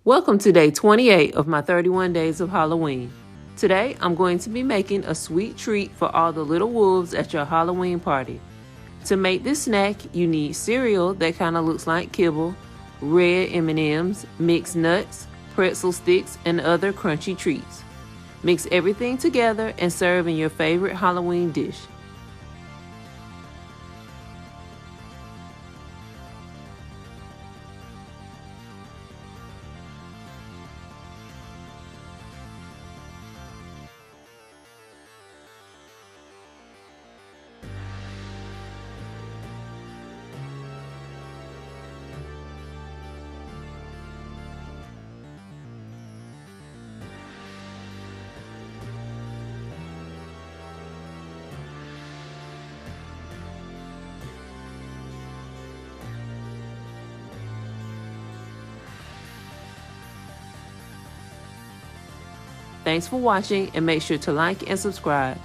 Welcome to day 28 of my 31 days of Halloween. Today, I'm going to be making a sweet treat for all the little wolves at your Halloween party. To make this snack, you need cereal that kind of looks like Kibble, red M&Ms, mixed nuts, pretzel sticks, and other crunchy treats. Mix everything together and serve in your favorite Halloween dish. Thanks for watching, and make sure to like and subscribe.